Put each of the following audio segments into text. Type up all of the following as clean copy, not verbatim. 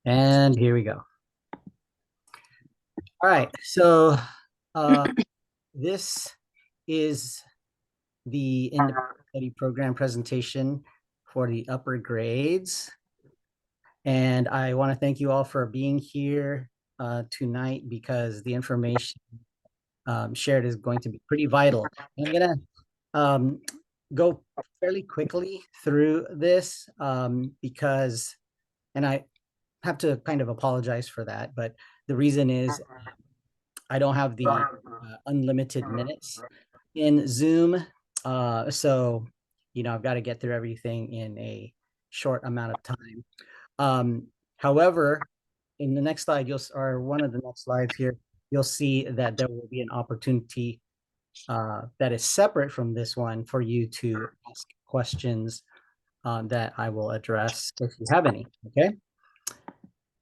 And here we go. All right, so uh, this is the independent study program presentation for the upper grades. And I want to thank you all for being here tonight because the information shared is going to be pretty vital. And I'm going to go fairly quickly through this because, and I have to kind of apologize for that, but the reason is I don't have the unlimited minutes in Zoom. So, I've got to get through everything in a short amount of time. However, in the next slide, or one of the next slides here, you'll see that there will be an opportunity that is separate from this one for you to ask questions that I will address if you have any. Okay.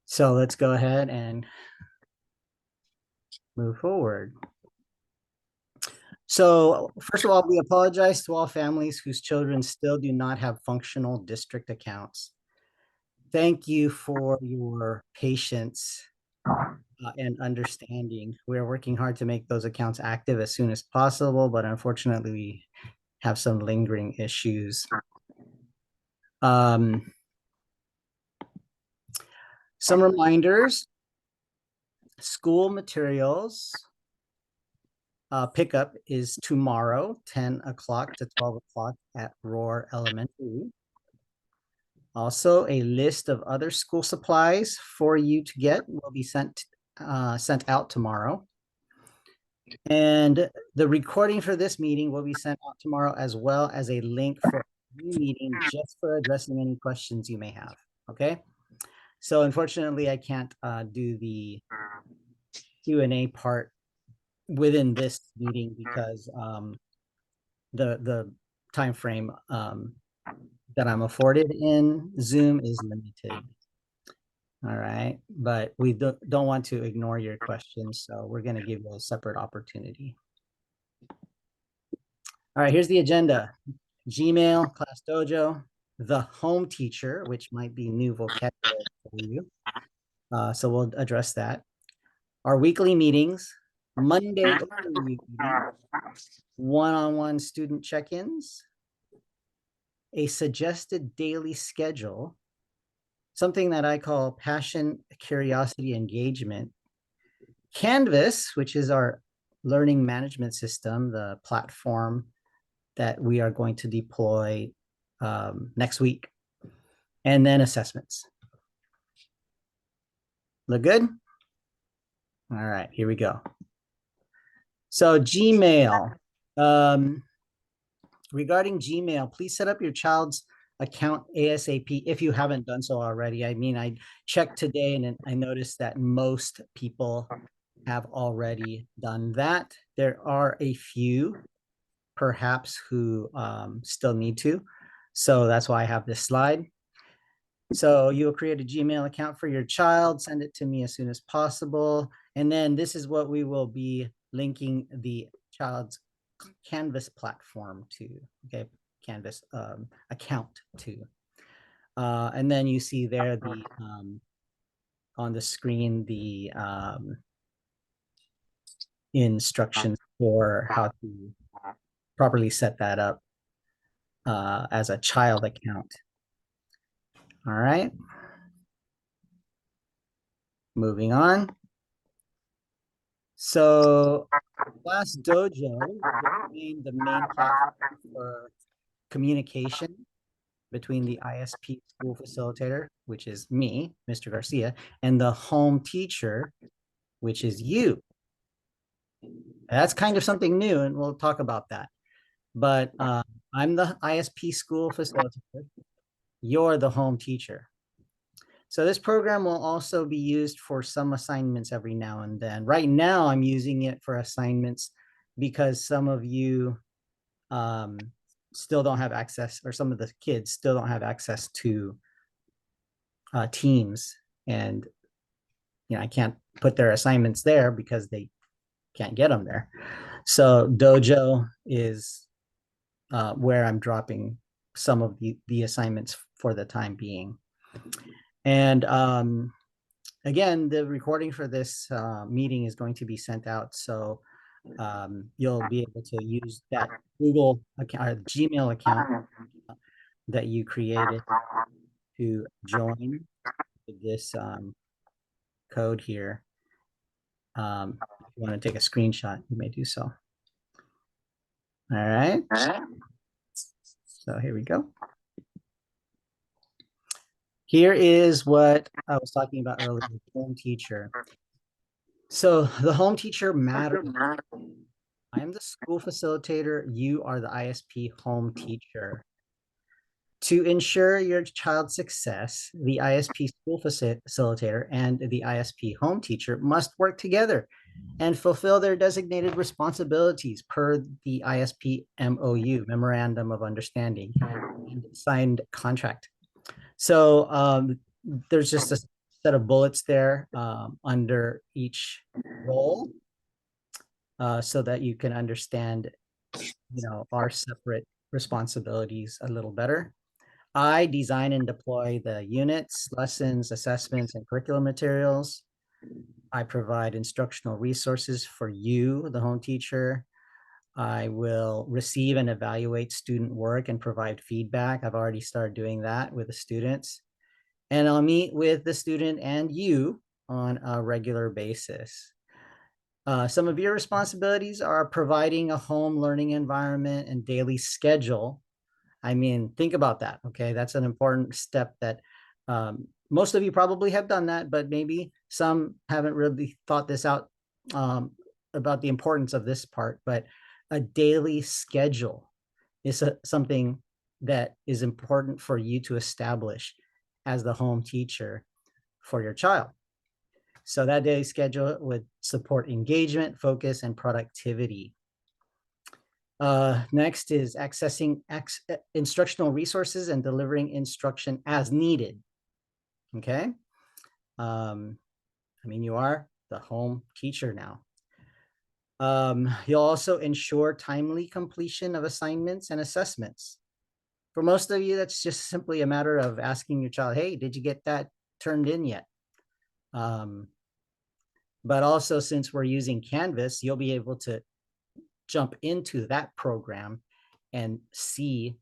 So let's go ahead and move forward. So first of all, we apologize to all families whose children still do not have functional district accounts. Thank you for your patience and understanding. We're working hard to make those accounts active as soon as possible, but unfortunately we have some lingering issues. Some reminders, school materials pickup is tomorrow, 10 o'clock to 12 o'clock at Roar Elementary. Also, a list of other school supplies for you to get will be sent out tomorrow. And the recording for this meeting will be sent out tomorrow, as well as a link for a meeting just for addressing any questions you may have. Okay. So unfortunately, I can't do the Q&A part within this meeting because the time frame that I'm afforded in Zoom is limited. All right, but we don't want to ignore your questions, so we're going to give you a separate opportunity. All right, here's the agenda. Gmail, Class Dojo, the home teacher, which might be new vocabulary for you. So we'll address that. Our weekly meetings, Monday one-on-one student check-ins, a suggested daily schedule, something that I call passion, curiosity, engagement, Canvas, which is our learning management system, the platform that we are going to deploy next week, and then assessments. Look good? All right, here we go. So Gmail. Regarding Gmail, please set up your child's account ASAP if you haven't done so already. I mean, I checked today and I noticed that most people have already done that. There are a few perhaps who still need to. So that's why I have this slide. So you'll create a Gmail account for your child, send it to me as soon as possible. And then this is what we will be linking the child's Canvas platform to, okay, Canvas account to. And then you see there the on the screen the instructions for how to properly set that up as a child account. All right. Moving on. So Class Dojo remained the main platform for communication between the ISP school facilitator, which is me, Mr. Garcia, and the home teacher, which is you. That's kind of something new, and we'll talk about that. But I'm the ISP school facilitator. You're the home teacher. So this program will also be used for some assignments every now and then. Right now, I'm using it for assignments because some of you still don't have access, or some of the kids still don't have access to Teams. And I can't put their assignments there because they can't get them there. So Dojo is where I'm dropping some of the assignments for the time being. And again, the recording for this meeting is going to be sent out. So you'll be able to use that Google account or Gmail account that you created to join this code here. If you want to take a screenshot, you may do so. All right. So here we go. Here is what I was talking about earlier, home teacher. So the home teacher matters. I am the school facilitator. You are the ISP home teacher. To ensure your child's success, the ISP school facilitator and the ISP home teacher must work together and fulfill their designated responsibilities per the ISP MOU, Memorandum of Understanding, and signed contract. So there's just a set of bullets there under each role so that you can understand, our separate responsibilities a little better. I design and deploy the units, lessons, assessments, and curriculum materials. I provide instructional resources for you, the home teacher. I will receive and evaluate student work and provide feedback. I've already started doing that with the students. And I'll meet with the student and you on a regular basis. Some of your responsibilities are providing a home learning environment and daily schedule. I mean, think about that. Okay. That's an important step that most of you probably have done that, but maybe some haven't really thought this out about the importance of this part. But a daily schedule is something that is important for you to establish as the home teacher for your child. So that daily schedule would support engagement, focus, and productivity. Next is accessing instructional resources and delivering instruction as needed. Okay. You are the home teacher now. You'll also ensure timely completion of assignments and assessments. For most of you, that's just simply a matter of asking your child, hey, did you get that turned in yet? But also, since we're using Canvas, you'll be able to jump into that program and see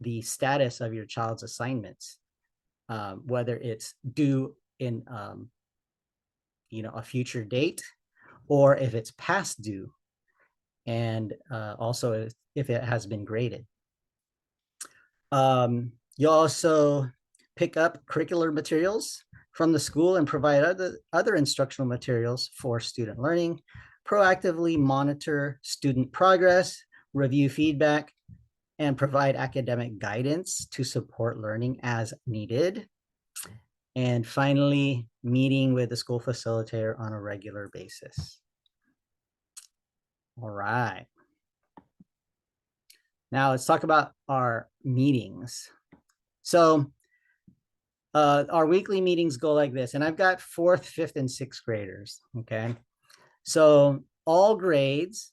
the status of your child's assignments, whether it's due in a future date or if it's past due, and also if it has been graded. You'll also pick up curricular materials from the school and provide other instructional materials for student learning, proactively monitor student progress, review feedback, and provide academic guidance to support learning as needed. And finally, meeting with the school facilitator on a regular basis. All right. Now let's talk about our meetings. So our weekly meetings go like this, and I've got 4th, 5th, and 6th graders, okay? So all grades,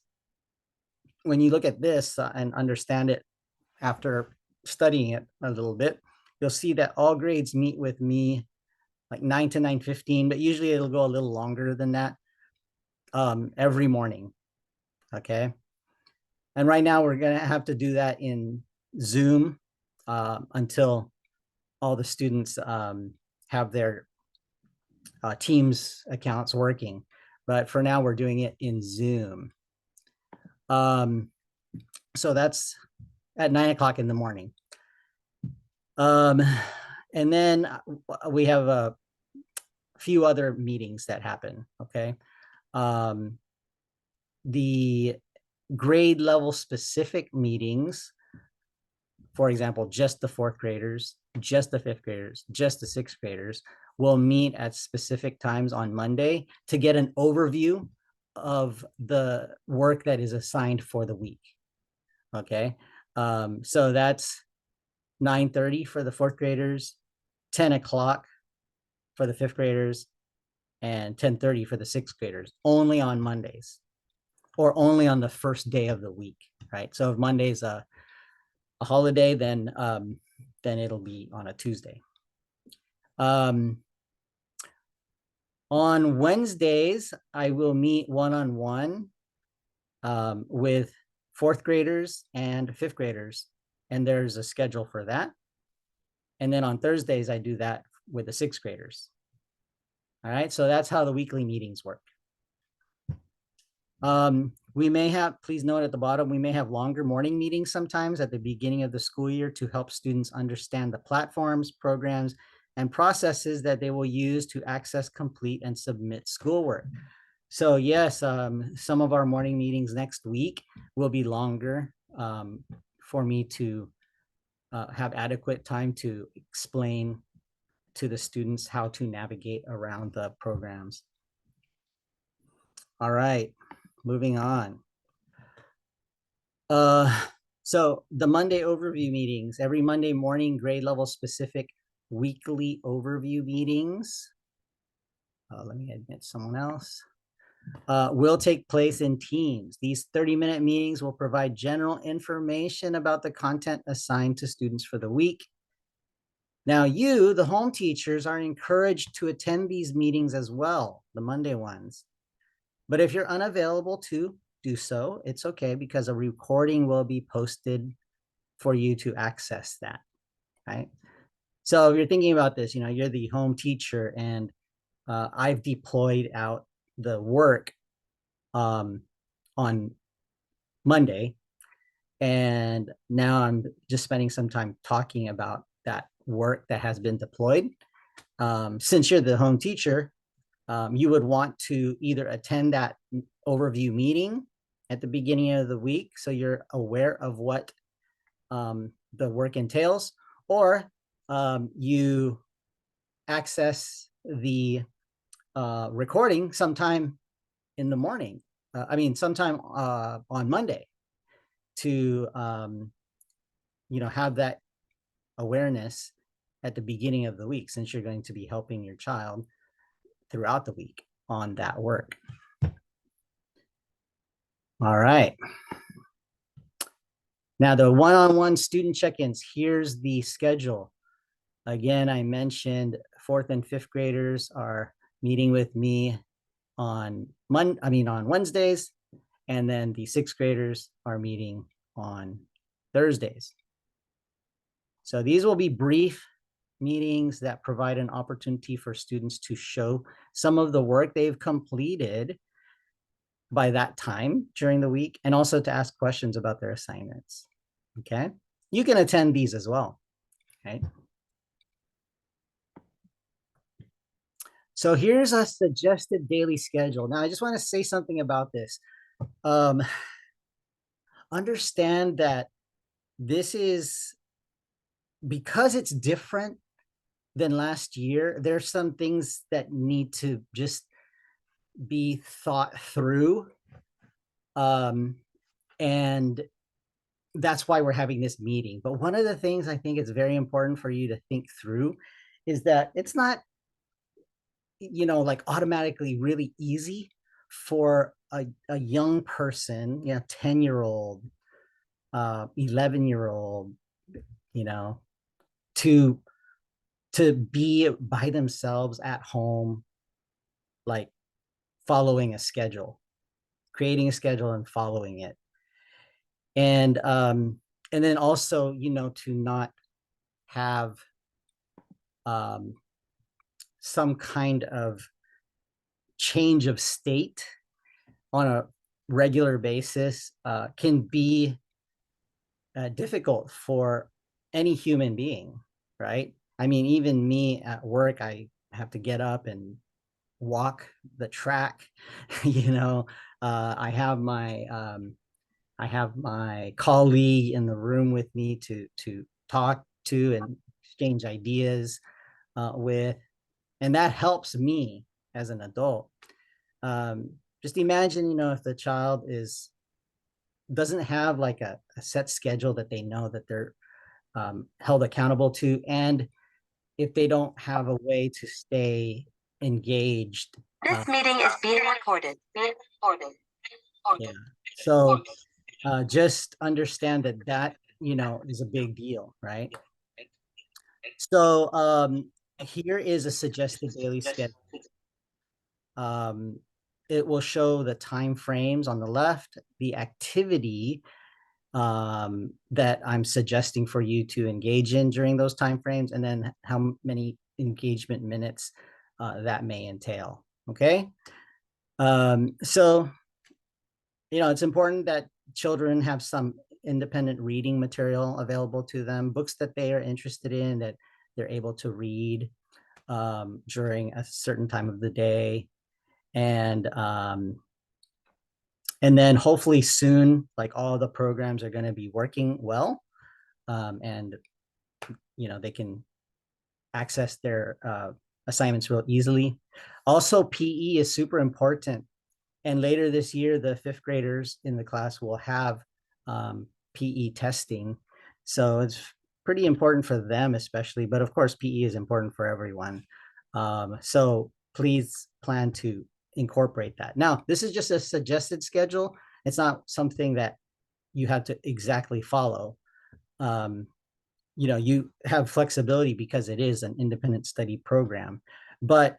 when you look at this and understand it after studying it a little bit, you'll see that all grades meet with me like 9 to 9:15, but usually it'll go a little longer than that every morning, okay? And right now we're gonna have to do that in Zoom until all the students have their Teams accounts working. But for now, we're doing it in Zoom. So that's at 9 o'clock in the morning. And then we have a few other meetings that happen, okay? The grade level specific meetings, for example, just the 4th graders, just the 5th graders, just the 6th graders, will meet at specific times on Monday to get an overview of the work that is assigned for the week. Okay. So that's 9:30 for the 4th graders, 10 o'clock for the 5th graders, and 10:30 for the 6th graders, only on Mondays or only on the first day of the week, right? So if Monday's a holiday, then it'll be on a Tuesday. On Wednesdays, I will meet one-on-one with fourth graders and fifth graders, and there's a schedule for that. And then on Thursdays, I do that with the sixth graders. All right, so that's how the weekly meetings work. We may have, please note at the bottom, we may have longer morning meetings sometimes at the beginning of the school year to help students understand the platforms, programs, and processes that they will use to access, complete, and submit schoolwork. So yes, some of our morning meetings next week will be longer for me to have adequate time to explain to the students how to navigate around the programs. All right, moving on. So the Monday overview meetings, every Monday morning, grade level specific weekly overview meetings. Let me admit someone else. Will take place in teams. These 30-minute meetings will provide general information about the content assigned to students for the week. Now you, the home teachers, are encouraged to attend these meetings as well, the Monday ones. But if you're unavailable to do so, it's okay because a recording will be posted for you to access that, right? So if you're thinking about this, you're the home teacher and I've deployed out the work on Monday. And now I'm just spending some time talking about that work that has been deployed. Since you're the home teacher, you would want to either attend that overview meeting at the beginning of the week so you're aware of what the work entails, or you access the recording sometime in the morning. Sometime on Monday to, have that awareness at the beginning of the week, since you're going to be helping your child throughout the week on that work. All right. Now the one-on-one student check-ins, here's the schedule. Again, I mentioned fourth and fifth graders are meeting with me on Wednesdays, and then the sixth graders are meeting on Thursdays. So these will be brief meetings that provide an opportunity for students to show some of the work they've completed by that time during the week, and also to ask questions about their assignments. Okay, you can attend these as well. Okay. So here's a suggested daily schedule. Now, I just want to say something about this. Understand that this is, because it's different than last year, there's some things that need to just be thought through. And that's why we're having this meeting. But one of the things I think it's very important for you to think through is that it's not, like automatically really easy for a young person, 10-year-old, 11-year-old, to be by themselves at home, like following a schedule, creating a schedule and following it. And then also, to not have some kind of change of state on a regular basis can be difficult for any human being, right? I mean, even me at work, I have to get up and walk the track. I have my colleague in the room with me to talk to and exchange ideas with, and that helps me as an adult. Just imagine, if the child doesn't have like a set schedule that they know that they're held accountable to, and if they don't have a way to stay engaged. This meeting is being recorded. Yeah. So just understand that is a big deal, right? So here is a suggested daily schedule. it will show the time frames on the left, the activity that I'm suggesting for you to engage in during those time frames, and then how many engagement minutes that may entail. Okay. So, it's important that children have some independent reading material available to them, books that they are interested in, that they're able to read during a certain time of the day. And then hopefully soon, like all the programs are going to be working well, and they can access their assignments real easily. Also, PE is super important. And later this year, the fifth graders in the class will have PE testing. So it's pretty important for them, especially. But of course, PE is important for everyone. So please plan to incorporate that. Now, this is just a suggested schedule. It's not something that you have to exactly follow. You have flexibility because it is an independent study program, but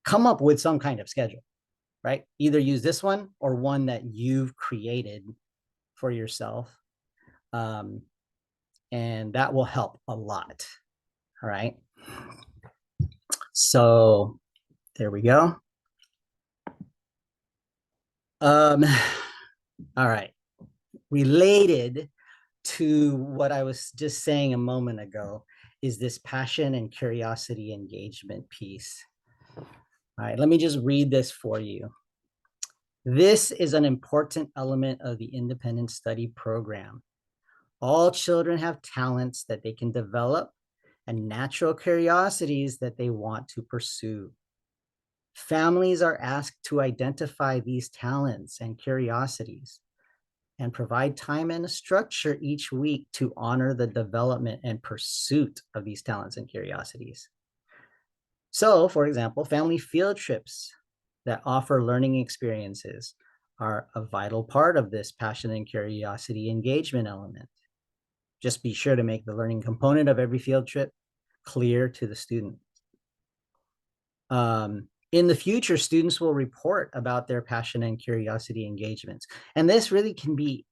come up with some kind of schedule, right? Either use this one or one that you've created for yourself. And that will help a lot. All right. So there we go. All right. Related to what I was just saying a moment ago is this passion and curiosity engagement piece. All right, let me just read this for you. This is an important element of the independent study program. All children have talents that they can develop and natural curiosities that they want to pursue. Families are asked to identify these talents and curiosities and provide time and a structure each week to honor the development and pursuit of these talents and curiosities. So, for example, family field trips that offer learning experiences are a vital part of this passion and curiosity engagement element. Just be sure to make the learning component of every field trip clear to the student. In the future, students will report about their passion and curiosity engagements. And this really can be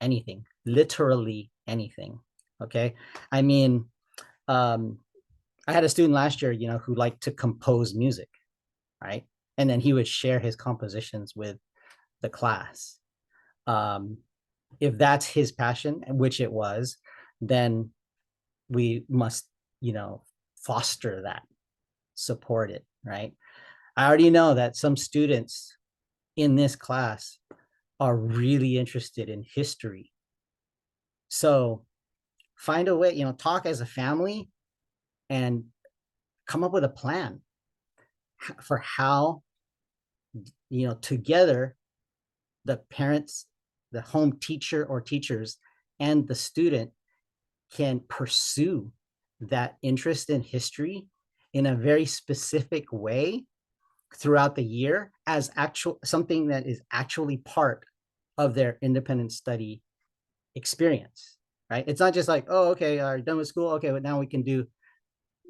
anything, literally anything. Okay. I mean, I had a student last year, who liked to compose music, right? And then he would share his compositions with the class. If that's his passion, which it was, then we must, foster that, support it, right? I already know that some students in this class are really interested in history. So find a way, talk as a family and come up with a plan for how, together, the parents, the home teacher or teachers, and the student can pursue that interest in history in a very specific way throughout the year as something that is actually part of their independent study experience, right? It's not just like, oh, okay, are you done with school? Okay, but now we can do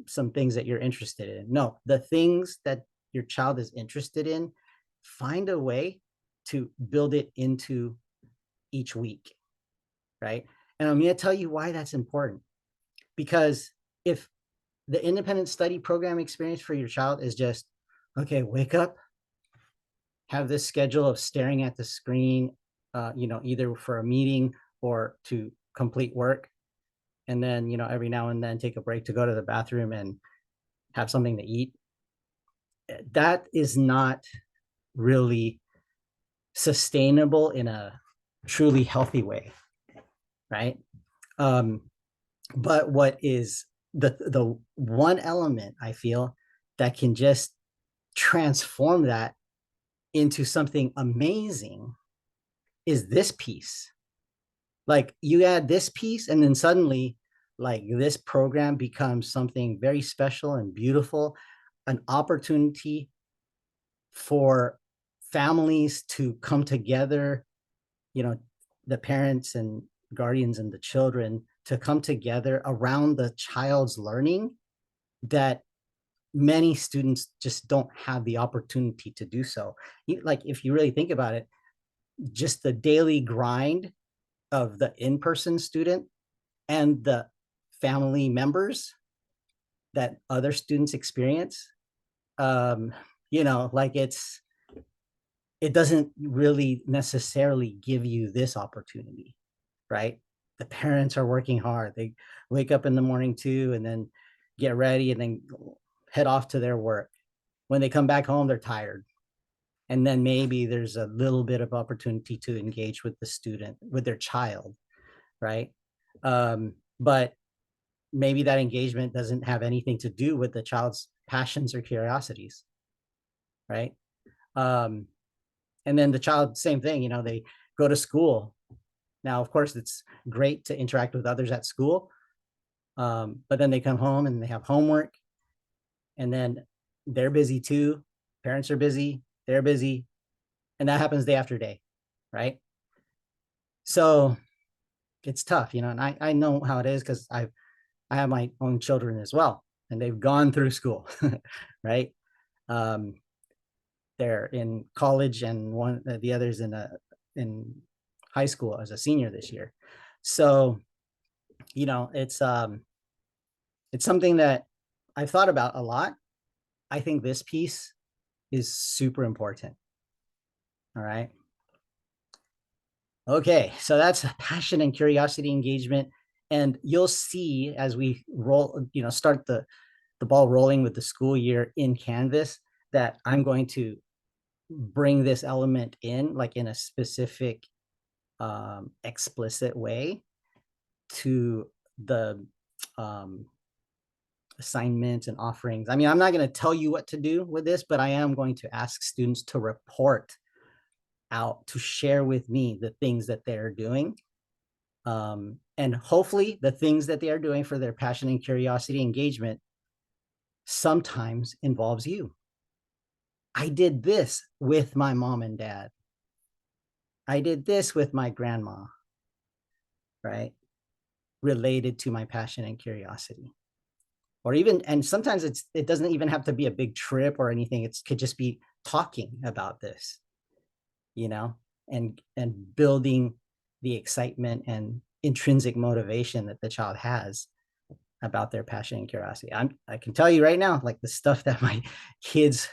some things that you're interested in. No, the things that your child is interested in, find a way to build it into each week, right? And I'm going to tell you why that's important. Because if the independent study program experience for your child is just, okay, wake up, have this schedule of staring at the screen, either for a meeting or to complete work, and then, every now and then take a break to go to the bathroom and have something to eat, that is not really sustainable in a truly healthy way, right? But what is the one element I feel that can just transform that into something amazing is this piece. Like, you add this piece and then suddenly, like, this program becomes something very special and beautiful, an opportunity for families to come together, the parents and guardians and the children to come together around the child's learning, that many students just don't have the opportunity to do so. Like, if you really think about it, just the daily grind of the in-person student and the family members that other students experience, um, like it doesn't really necessarily give you this opportunity, right? The parents are working hard. They wake up in the morning too, and then get ready and then head off to their work. When they come back home, they're tired. And then maybe there's a little bit of opportunity to engage with the student, with their child, right? But maybe that engagement doesn't have anything to do with the child's passions or curiosities, right? Um, and then the child, same thing, they go to school. Now, of course, it's great to interact with others at school, but then they come home and they have homework, and then they're busy too. Parents are busy, they're busy, and that happens day after day, right? So it's tough, and I know how it is because I have my own children as well, and they've gone through school, right? Um, they're in college, and the other's in high school as a senior this year. So it's something that I've thought about a lot. I think this piece is super important. All right. Okay, so that's passion and curiosity engagement. And you'll see as we start the ball rolling with the school year in Canvas, that I'm going to bring this element in like in a specific explicit way to the um, assignments and offerings. I mean, I'm not going to tell you what to do with this, but I am going to ask students to report out, to share with me the things that they're doing. And hopefully the things that they are doing for their passion and curiosity engagement sometimes involves you. I did this with my mom and dad. I did this with my grandma, right? Related to my passion and curiosity. Or even, and sometimes it doesn't even have to be a big trip or anything. It could just be talking about this, you know, and building the excitement and intrinsic motivation that the child has about their passion and curiosity. I can tell you right now, like the stuff that my kids,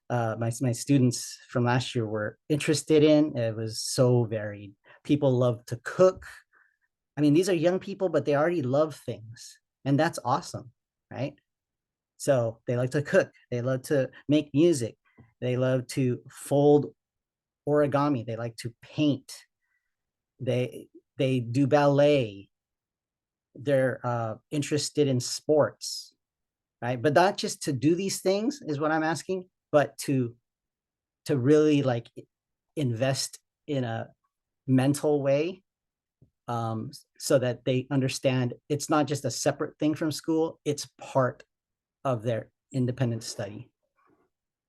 my students from last year were interested in, it was so varied. People love to cook. I mean, these are young people, but they already love things, and that's awesome, right? So they like to cook, they love to make music, they love to fold origami, they like to paint, they do ballet, they're interested in sports, right? But not just to do these things is what I'm asking, but to really like invest in a mental way, so that they understand it's not just a separate thing from school, it's part of their independent study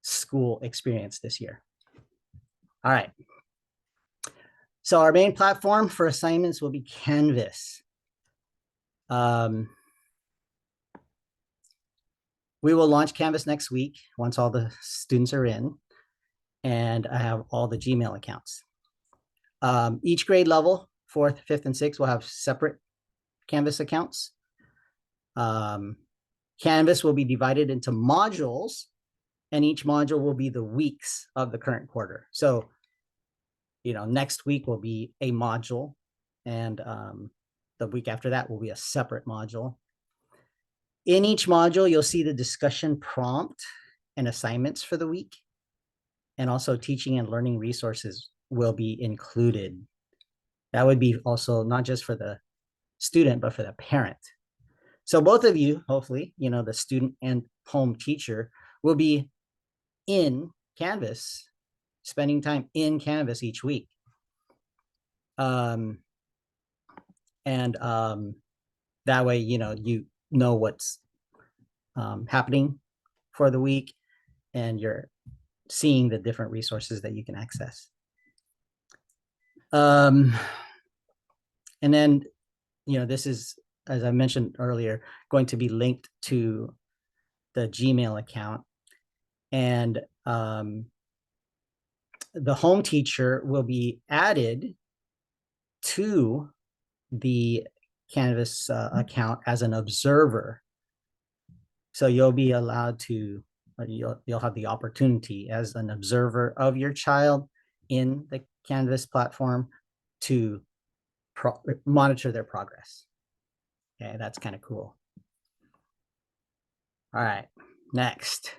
school experience this year. All right. So our main platform for assignments will be Canvas. We will launch Canvas next week once all the students are in, and I have all the Gmail accounts. Each grade level, 4th, 5th, and 6th, will have separate Canvas accounts. Canvas will be divided into modules, and each module will be the weeks of the current quarter. So, next week will be a module, and the week after that will be a separate module. In each module, you'll see the discussion prompt and assignments for the week, and also teaching and learning resources will be included. That would be also not just for the student, but for the parent. So both of you, hopefully, the student and home teacher, will be in Canvas, spending time in Canvas each week. And that way, you know what's happening for the week, and you're seeing the different resources that you can access. And then, this is, as I mentioned earlier, going to be linked to the Gmail account. And the home teacher will be added to the Canvas account as an observer. So you'll be allowed to, you'll have the opportunity as an observer of your child in the Canvas platform to monitor their progress. Okay, that's kind of cool. All right, next.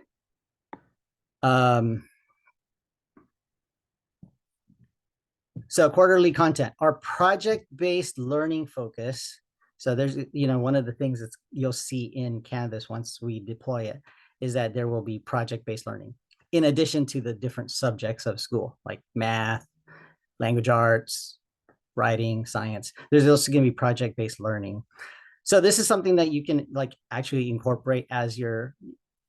So quarterly content, our project-based learning focus. So there's, one of the things that you'll see in Canvas once we deploy it is that there will be project-based learning in addition to the different subjects of school, like math, language arts, writing, science. There's also going to be project-based learning. So this is something that you can actually incorporate as your,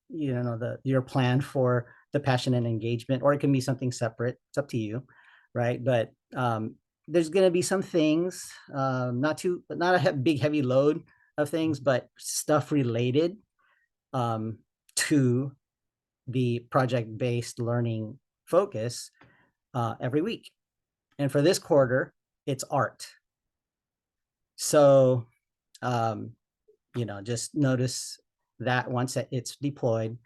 your plan for the passion and engagement, or it can be something separate. It's up to you, right? But there's going to be some things, not a big heavy load of things, but stuff related to the project-based learning focus every week. And for this quarter, it's art. So, just notice that once it's deployed,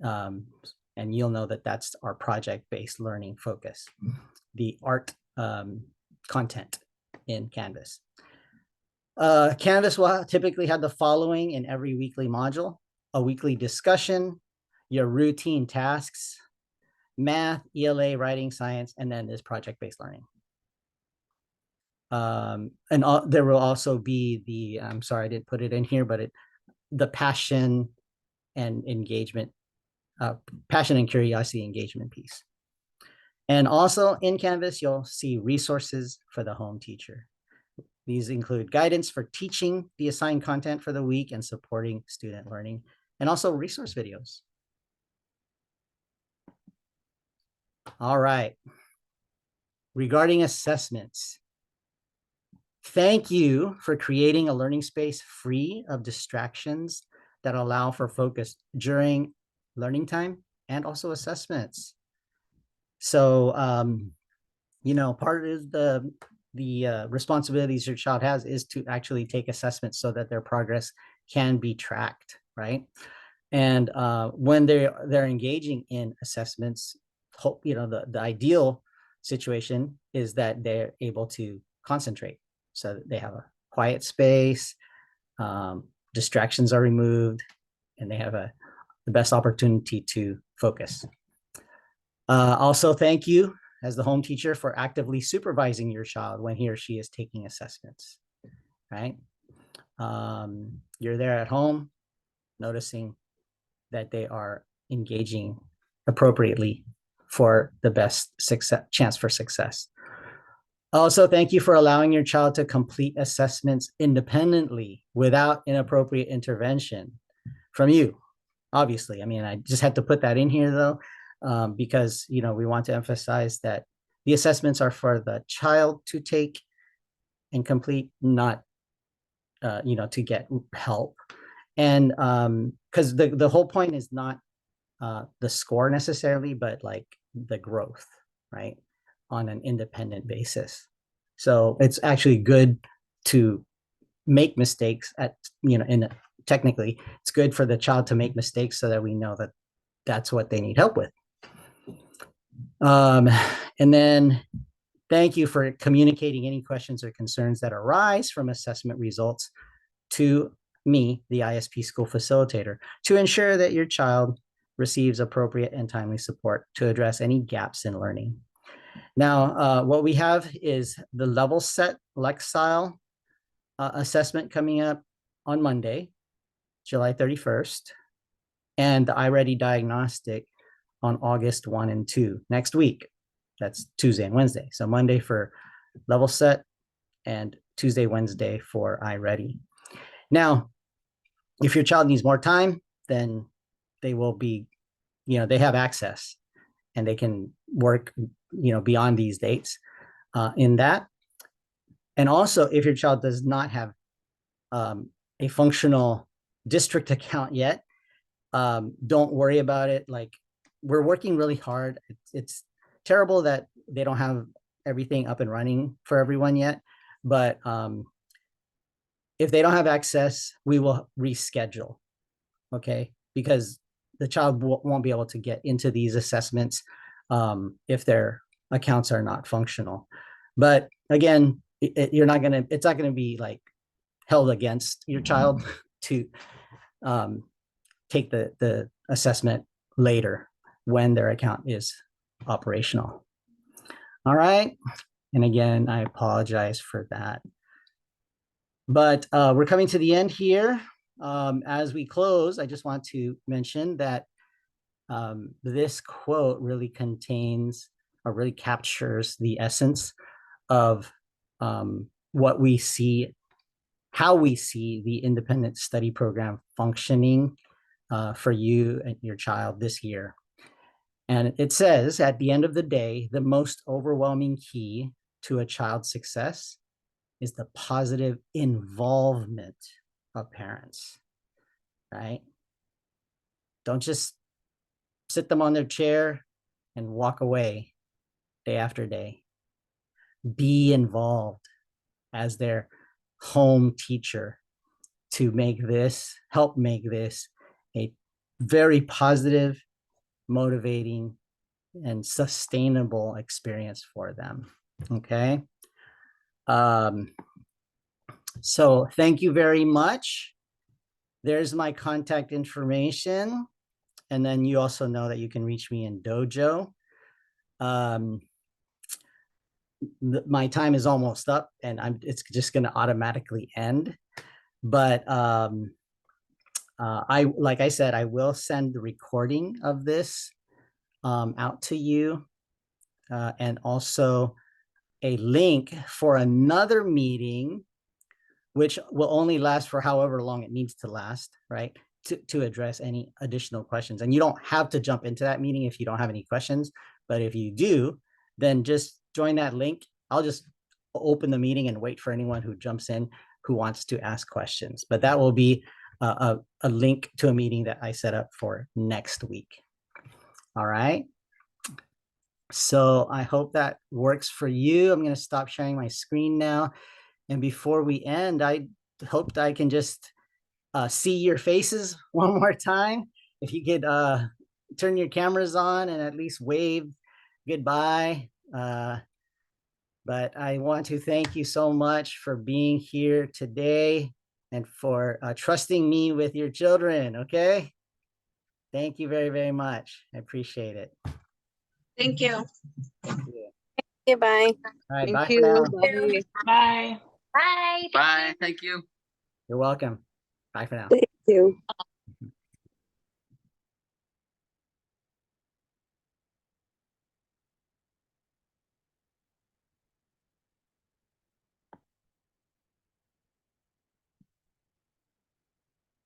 and you'll know that that's our project-based learning focus, the art content in Canvas. Canvas will typically have the following in every weekly module: a weekly discussion, your routine tasks, math, ELA, writing, science, and then this project-based learning. There will also be the, I'm sorry, I didn't put it in here, but the passion and engagement, passion and curiosity engagement piece. And also in Canvas, you'll see resources for the home teacher. These include guidance for teaching the assigned content for the week and supporting student learning, and also resource videos. All right. Regarding assessments, thank you for creating a learning space free of distractions that allow for focus during learning time and also assessments. So, part of the responsibilities your child has is to actually take assessments so that their progress can be tracked, right? And when they're engaging in assessments, the ideal situation is that they're able to concentrate, so that they have a quiet space, distractions are removed, and they have the best opportunity to focus. Also, thank you as the home teacher for actively supervising your child when he or she is taking assessments, right? You're there at home, noticing that they are engaging appropriately for the best chance for success. Also, thank you for allowing your child to complete assessments independently without inappropriate intervention from you. Obviously, I mean, I just had to put that in here though, because, we want to emphasize that the assessments are for the child to take and complete, not, to get help. And because the whole point is not the score necessarily, but like the growth, right, on an independent basis. So it's actually good to make mistakes technically, it's good for the child to make mistakes so that we know that that's what they need help with. And then thank you for communicating any questions or concerns that arise from assessment results to me, the ISP school facilitator, to ensure that your child receives appropriate and timely support to address any gaps in learning. Now, what we have is the level set Lexile assessment coming up on Monday, July 31st, and the iReady diagnostic on August 1 and 2 next week. That's Tuesday and Wednesday. So Monday for level set and Tuesday, Wednesday for iReady. Now, if your child needs more time, then they will be, they have access and they can work, beyond these dates in that. And also, if your child does not have a functional district account yet, don't worry about it. Like, we're working really hard. It's terrible that they don't have everything up and running for everyone yet, but if they don't have access, we will reschedule. Okay, because the child won't be able to get into these assessments if their accounts are not functional. But again, it's not gonna be like held against your child to take the assessment later when their account is operational. All right. And again, I apologize for that. But we're coming to the end here. As we close, I just want to mention that this quote really contains or really captures the essence of what we see, how we see the independent study program functioning for you and your child this year. And it says, at the end of the day, the most overwhelming key to a child's success is the positive involvement of parents, right? Don't just sit them on their chair and walk away day after day. Be involved as their home teacher to help make this a very positive, motivating, and sustainable experience for them. Okay. So thank you very much. There's my contact information. And then you also know that you can reach me in Dojo. My time is almost up and it's just going to automatically end. But like I said, I will send the recording of this out to you and also a link for another meeting, which will only last for however long it needs to last, right? To address any additional questions. And you don't have to jump into that meeting if you don't have any questions, but if you do, then just join that link. I'll just open the meeting and wait for anyone who jumps in who wants to ask questions. But that will be a link to a meeting that I set up for next week. All right. So I hope that works for you. I'm going to stop sharing my screen now. And before we end, I hope that I can just see your faces one more time. If you could turn your cameras on and at least wave goodbye. But I want to thank you so much for being here today and for trusting me with your children. Okay. Thank you very, very much. I appreciate it. Thank you. Thank you. Okay, bye. All right. Thank Bye you. for now. Bye. Bye. Bye. Bye. Thank you. You're welcome. Bye for now. Thank you.